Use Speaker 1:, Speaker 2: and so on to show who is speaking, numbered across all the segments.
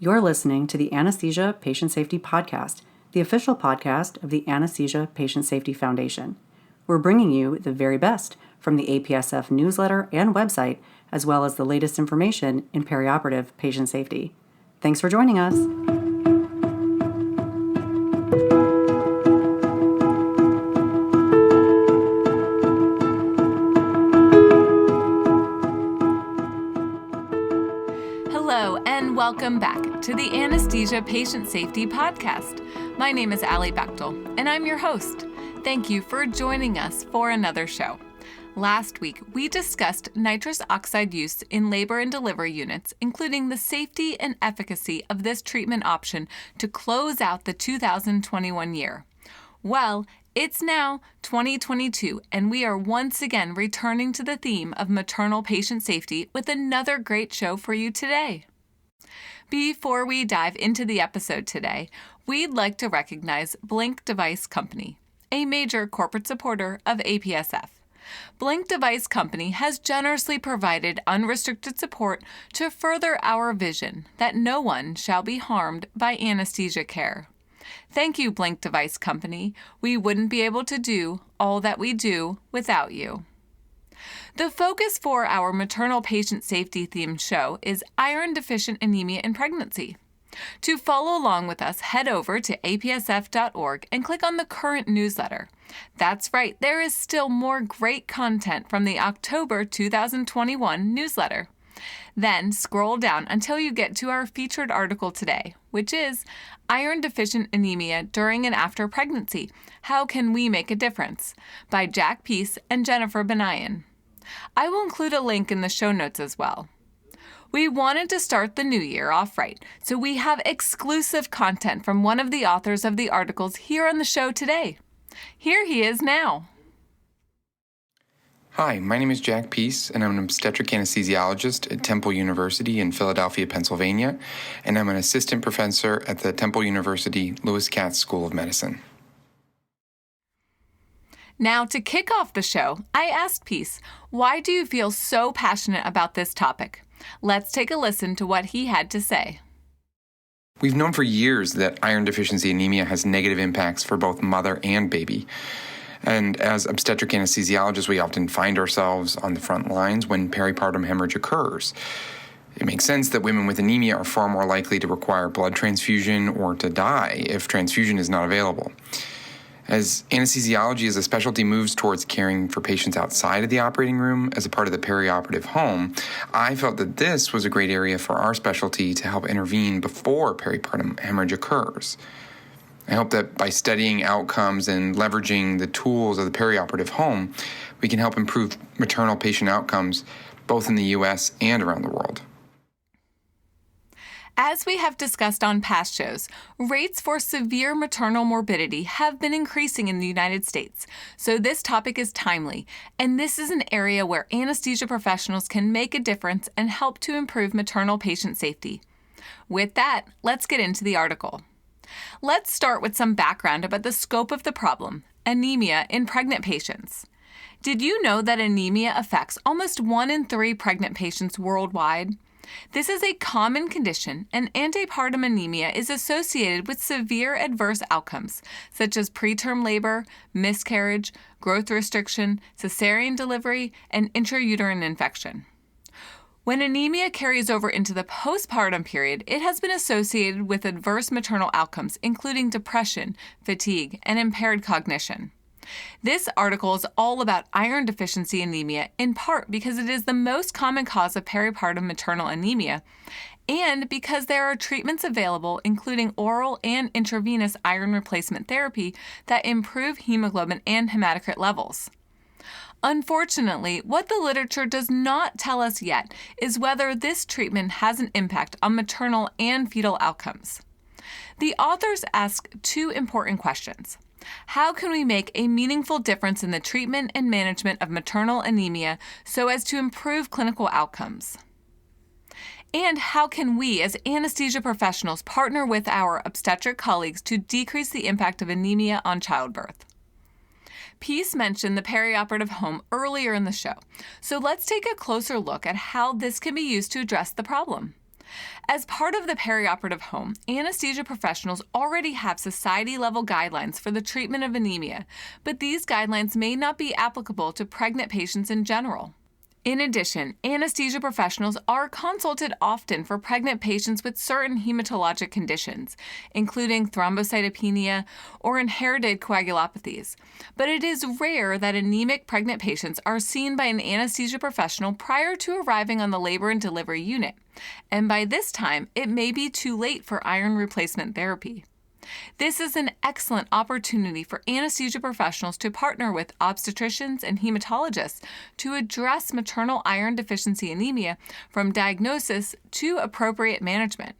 Speaker 1: You're listening to the Anesthesia Patient Safety Podcast, the official podcast of the Anesthesia Patient Safety Foundation. We're bringing you the very best from the APSF newsletter and website, as well as the latest information in perioperative patient safety. Thanks for joining us.
Speaker 2: Hello, and welcome back to the Anesthesia Patient Safety Podcast. My name is Alli Bechtel, and I'm your host. Thank you for joining us for another show. Last week, we discussed nitrous oxide use in labor and delivery units, including the safety and efficacy of this treatment option to close out the 2021 year. Well, it's now 2022, and we are once again returning to the theme of maternal patient safety with another great show for you today. Before we dive into the episode today, we'd like to recognize Blink Device Company, a major corporate supporter of APSF. Blink Device Company has generously provided unrestricted support to further our vision that no one shall be harmed by anesthesia care. Thank you, Blink Device Company. We wouldn't be able to do all that we do without you. The focus for our maternal patient safety themed show is iron-deficient anemia in pregnancy. To follow along with us, head over to apsf.org and click on the current newsletter. That's right, there is still more great content from the October 2021 newsletter. Then scroll down until you get to our featured article today, which is Iron-Deficient Anemia During and After Pregnancy, How Can We Make a Difference? By Jack Peace and Jennifer Benayan. I will include a link in the show notes as well. We wanted to start the new year off right, so we have exclusive content from one of the authors of the articles here on the show today. Here he is now.
Speaker 3: Hi, my name is Jack Peace, and I'm an obstetric anesthesiologist at Temple University in Philadelphia, Pennsylvania, and I'm an assistant professor at the Temple University Lewis Katz School of Medicine.
Speaker 2: Now, to kick off the show, I asked Peace, why do you feel so passionate about this topic? Let's take a listen to what he had to say.
Speaker 3: We've known for years that iron deficiency anemia has negative impacts for both mother and baby. And as obstetric anesthesiologists, we often find ourselves on the front lines when peripartum hemorrhage occurs. It makes sense that women with anemia are far more likely to require blood transfusion or to die if transfusion is not available. As anesthesiology as a specialty moves towards caring for patients outside of the operating room as a part of the perioperative home, I felt that this was a great area for our specialty to help intervene before peripartum hemorrhage occurs. I hope that by studying outcomes and leveraging the tools of the perioperative home, we can help improve maternal patient outcomes both in the U.S. and around the world.
Speaker 2: As we have discussed on past shows, rates for severe maternal morbidity have been increasing in the United States, so this topic is timely, and this is an area where anesthesia professionals can make a difference and help to improve maternal patient safety. With that, let's get into the article. Let's start with some background about the scope of the problem, anemia in pregnant patients. Did you know that anemia affects almost 1 in 3 pregnant patients worldwide? This is a common condition, and antepartum anemia is associated with severe adverse outcomes, such as preterm labor, miscarriage, growth restriction, cesarean delivery, and intrauterine infection. When anemia carries over into the postpartum period, it has been associated with adverse maternal outcomes, including depression, fatigue, and impaired cognition. This article is all about iron deficiency anemia, in part because it is the most common cause of peripartum maternal anemia, and because there are treatments available, including oral and intravenous iron replacement therapy, that improve hemoglobin and hematocrit levels. Unfortunately, what the literature does not tell us yet is whether this treatment has an impact on maternal and fetal outcomes. The authors ask 2 important questions. How can we make a meaningful difference in the treatment and management of maternal anemia so as to improve clinical outcomes? And how can we, as anesthesia professionals, partner with our obstetric colleagues to decrease the impact of anemia on childbirth? Peace mentioned the perioperative home earlier in the show, so let's take a closer look at how this can be used to address the problem. As part of the perioperative home, anesthesia professionals already have society-level guidelines for the treatment of anemia, but these guidelines may not be applicable to pregnant patients in general. In addition, anesthesia professionals are consulted often for pregnant patients with certain hematologic conditions, including thrombocytopenia or inherited coagulopathies. But it is rare that anemic pregnant patients are seen by an anesthesia professional prior to arriving on the labor and delivery unit, and by this time, it may be too late for iron replacement therapy. This is an excellent opportunity for anesthesia professionals to partner with obstetricians and hematologists to address maternal iron deficiency anemia from diagnosis to appropriate management.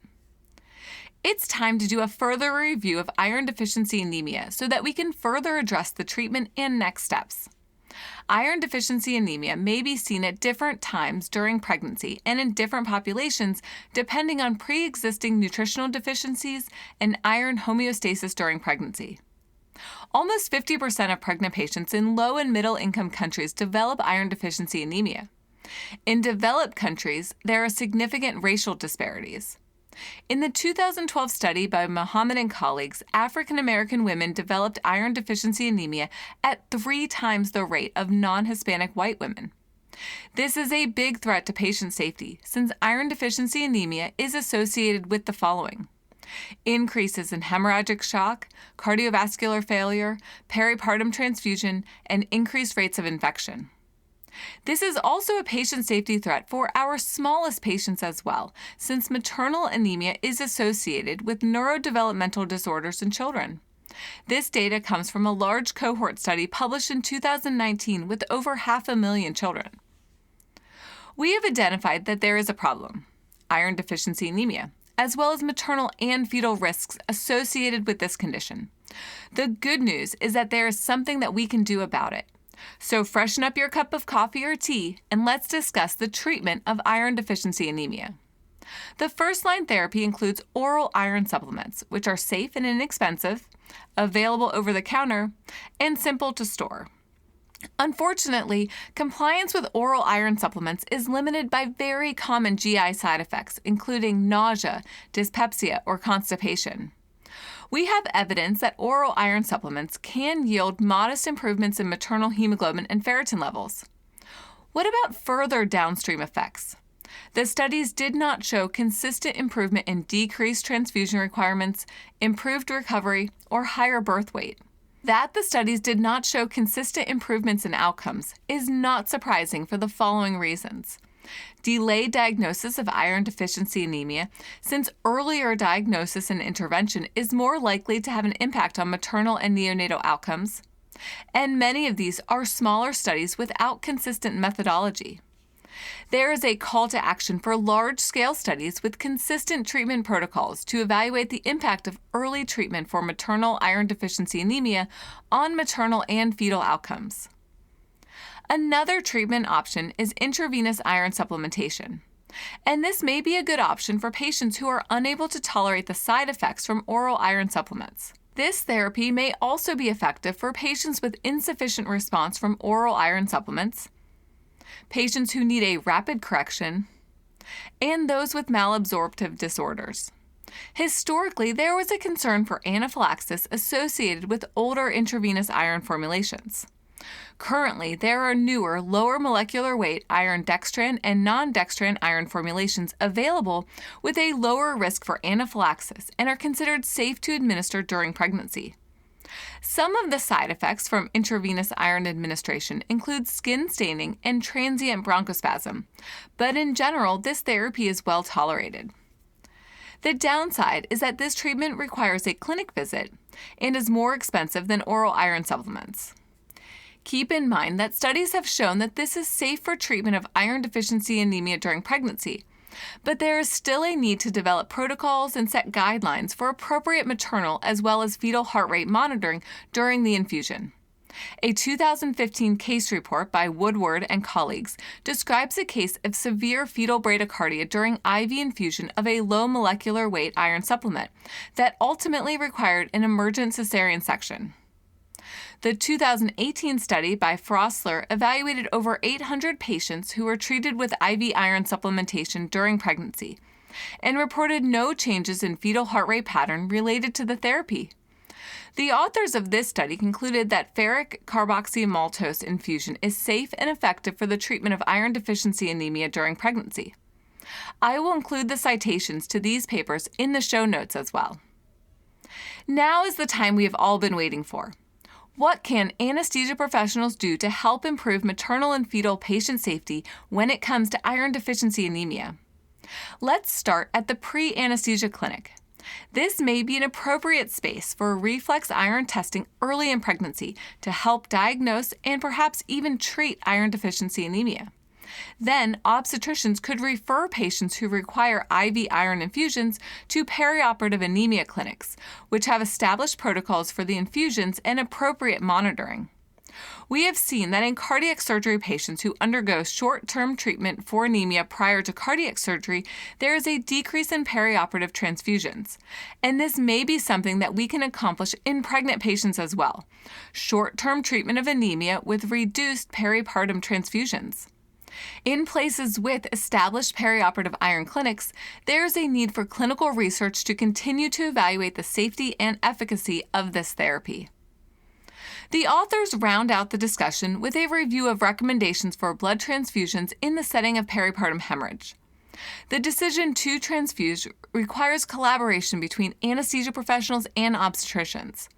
Speaker 2: It's time to do a further review of iron deficiency anemia so that we can further address the treatment and next steps. Iron deficiency anemia may be seen at different times during pregnancy and in different populations depending on pre-existing nutritional deficiencies and iron homeostasis during pregnancy. Almost 50% of pregnant patients in low and middle income countries develop iron deficiency anemia. In developed countries, there are significant racial disparities. In the 2012 study by Muhammad and colleagues, African American women developed iron deficiency anemia at 3 times the rate of non-Hispanic white women. This is a big threat to patient safety since iron deficiency anemia is associated with the following: increases in hemorrhagic shock, cardiovascular failure, peripartum transfusion, and increased rates of infection. This is also a patient safety threat for our smallest patients as well, since maternal anemia is associated with neurodevelopmental disorders in children. This data comes from a large cohort study published in 2019 with over 500,000 children. We have identified that there is a problem, iron deficiency anemia, as well as maternal and fetal risks associated with this condition. The good news is that there is something that we can do about it. So freshen up your cup of coffee or tea, and let's discuss the treatment of iron deficiency anemia. The first-line therapy includes oral iron supplements, which are safe and inexpensive, available over the counter, and simple to store. Unfortunately, compliance with oral iron supplements is limited by very common GI side effects, including nausea, dyspepsia, or constipation. We have evidence that oral iron supplements can yield modest improvements in maternal hemoglobin and ferritin levels. What about further downstream effects? The studies did not show consistent improvement in decreased transfusion requirements, improved recovery, or higher birth weight. That the studies did not show consistent improvements in outcomes is not surprising for the following reasons: delayed diagnosis of iron deficiency anemia, since earlier diagnosis and intervention is more likely to have an impact on maternal and neonatal outcomes, and many of these are smaller studies without consistent methodology. There is a call to action for large-scale studies with consistent treatment protocols to evaluate the impact of early treatment for maternal iron deficiency anemia on maternal and fetal outcomes. Another treatment option is intravenous iron supplementation, and this may be a good option for patients who are unable to tolerate the side effects from oral iron supplements. This therapy may also be effective for patients with insufficient response from oral iron supplements, patients who need a rapid correction, and those with malabsorptive disorders. Historically, there was a concern for anaphylaxis associated with older intravenous iron formulations. Currently, there are newer, lower molecular weight iron dextran and non-dextran iron formulations available with a lower risk for anaphylaxis and are considered safe to administer during pregnancy. Some of the side effects from intravenous iron administration include skin staining and transient bronchospasm, but in general, this therapy is well tolerated. The downside is that this treatment requires a clinic visit and is more expensive than oral iron supplements. Keep in mind that studies have shown that this is safe for treatment of iron deficiency anemia during pregnancy, but there is still a need to develop protocols and set guidelines for appropriate maternal as well as fetal heart rate monitoring during the infusion. A 2015 case report by Woodward and colleagues describes a case of severe fetal bradycardia during IV infusion of a low molecular weight iron supplement that ultimately required an emergent cesarean section. The 2018 study by Frostler evaluated over 800 patients who were treated with IV iron supplementation during pregnancy, and reported no changes in fetal heart rate pattern related to the therapy. The authors of this study concluded that ferric carboxymaltose infusion is safe and effective for the treatment of iron deficiency anemia during pregnancy. I will include the citations to these papers in the show notes as well. Now is the time we have all been waiting for. What can anesthesia professionals do to help improve maternal and fetal patient safety when it comes to iron deficiency anemia? Let's start at the pre-anesthesia clinic. This may be an appropriate space for reflex iron testing early in pregnancy to help diagnose and perhaps even treat iron deficiency anemia. Then, obstetricians could refer patients who require IV iron infusions to perioperative anemia clinics, which have established protocols for the infusions and appropriate monitoring. We have seen that in cardiac surgery patients who undergo short-term treatment for anemia prior to cardiac surgery, there is a decrease in perioperative transfusions. And this may be something that we can accomplish in pregnant patients as well. Short-term treatment of anemia with reduced peripartum transfusions. In places with established perioperative iron clinics, there is a need for clinical research to continue to evaluate the safety and efficacy of this therapy. The authors round out the discussion with a review of recommendations for blood transfusions in the setting of peripartum hemorrhage. The decision to transfuse requires collaboration between anesthesia professionals and obstetricians.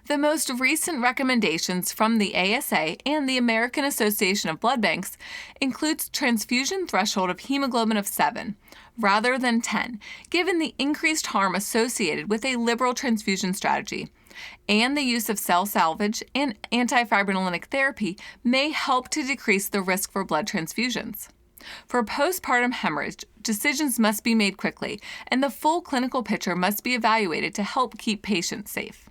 Speaker 2: The most recent recommendations from the ASA and the American Association of Blood Banks includes transfusion threshold of hemoglobin of 7 rather than 10, given the increased harm associated with a liberal transfusion strategy, and the use of cell salvage and antifibrinolytic therapy may help to decrease the risk for blood transfusions. For postpartum hemorrhage, decisions must be made quickly, and the full clinical picture must be evaluated to help keep patients safe.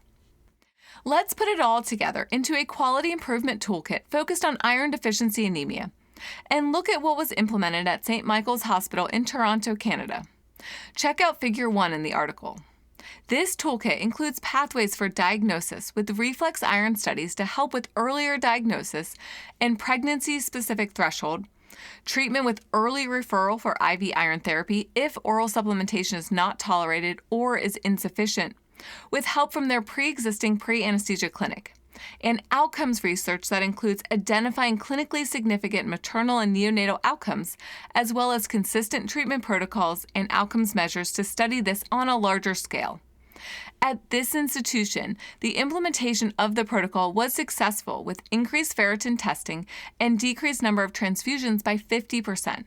Speaker 2: Let's put it all together into a quality improvement toolkit focused on iron deficiency anemia, and look at what was implemented at St. Michael's Hospital in Toronto, Canada. Check out Figure 1 in the article. This toolkit includes pathways for diagnosis with reflex iron studies to help with earlier diagnosis and pregnancy-specific threshold, treatment with early referral for IV iron therapy if oral supplementation is not tolerated or is insufficient, with help from their pre-existing pre-anesthesia clinic, and outcomes research that includes identifying clinically significant maternal and neonatal outcomes, as well as consistent treatment protocols and outcomes measures to study this on a larger scale. At this institution, the implementation of the protocol was successful with increased ferritin testing and decreased number of transfusions by 50%.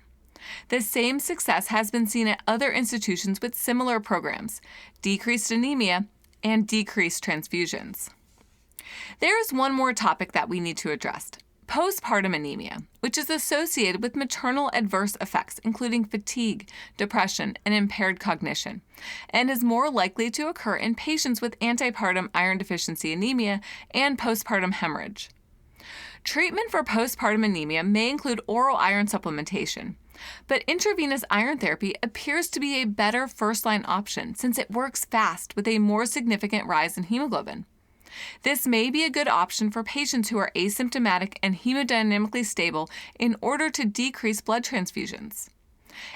Speaker 2: The same success has been seen at other institutions with similar programs, decreased anemia, and decreased transfusions. There is one more topic that we need to address, postpartum anemia, which is associated with maternal adverse effects, including fatigue, depression, and impaired cognition, and is more likely to occur in patients with antepartum iron deficiency anemia and postpartum hemorrhage. Treatment for postpartum anemia may include oral iron supplementation, but intravenous iron therapy appears to be a better first-line option since it works fast with a more significant rise in hemoglobin. This may be a good option for patients who are asymptomatic and hemodynamically stable in order to decrease blood transfusions.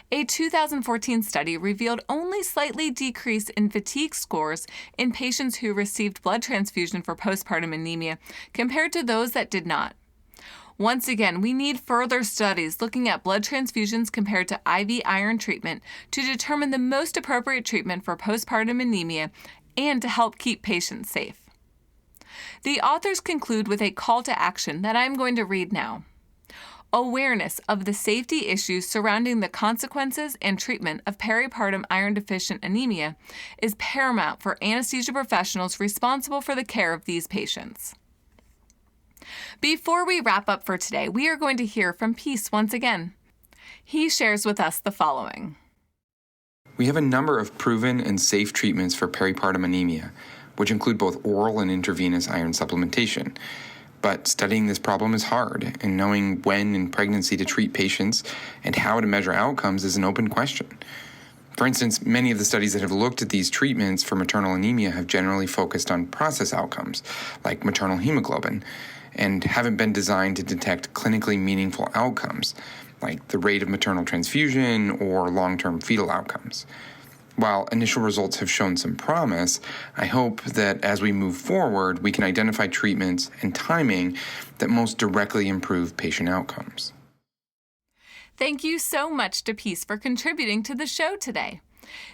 Speaker 2: A 2014 study revealed only slightly decrease in fatigue scores in patients who received blood transfusion for postpartum anemia compared to those that did not. Once again, we need further studies looking at blood transfusions compared to IV iron treatment to determine the most appropriate treatment for postpartum anemia and to help keep patients safe. The authors conclude with a call to action that I'm going to read now. Awareness of the safety issues surrounding the consequences and treatment of peripartum iron deficient anemia is paramount for anesthesia professionals responsible for the care of these patients. Before we wrap up for today, we are going to hear from Peace once again. He shares with us the following.
Speaker 3: We have a number of proven and safe treatments for peripartum anemia, which include both oral and intravenous iron supplementation. But studying this problem is hard, and knowing when in pregnancy to treat patients and how to measure outcomes is an open question. For instance, many of the studies that have looked at these treatments for maternal anemia have generally focused on process outcomes, like maternal hemoglobin, and haven't been designed to detect clinically meaningful outcomes. like the rate of maternal transfusion or long-term fetal outcomes. While initial results have shown some promise, I hope that as we move forward, we can identify treatments and timing that most directly improve patient outcomes.
Speaker 2: Thank you so much to Peace for contributing to the show today.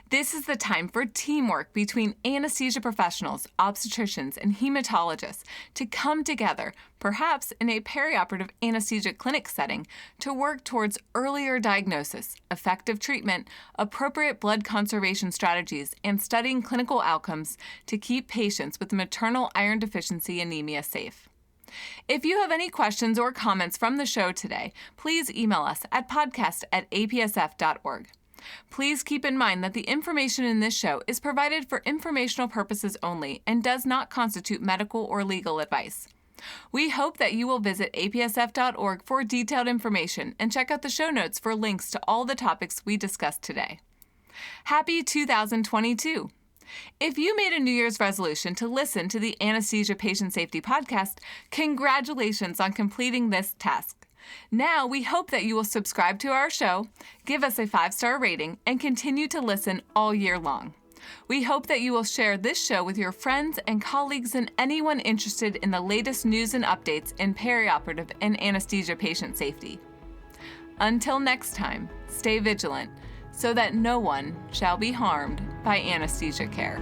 Speaker 2: This is the time for teamwork between anesthesia professionals, obstetricians, and hematologists to come together, perhaps in a perioperative anesthesia clinic setting, to work towards earlier diagnosis, effective treatment, appropriate blood conservation strategies, and studying clinical outcomes to keep patients with maternal iron deficiency anemia safe. If you have any questions or comments from the show today, please email us at podcast@apsf.org. Please keep in mind that the information in this show is provided for informational purposes only and does not constitute medical or legal advice. We hope that you will visit apsf.org for detailed information and check out the show notes for links to all the topics we discussed today. Happy 2022! If you made a New Year's resolution to listen to the Anesthesia Patient Safety podcast, congratulations on completing this task. Now, we hope that you will subscribe to our show, give us a 5-star rating, and continue to listen all year long. We hope that you will share this show with your friends and colleagues and anyone interested in the latest news and updates in perioperative and anesthesia patient safety. Until next time, stay vigilant so that no one shall be harmed by anesthesia care.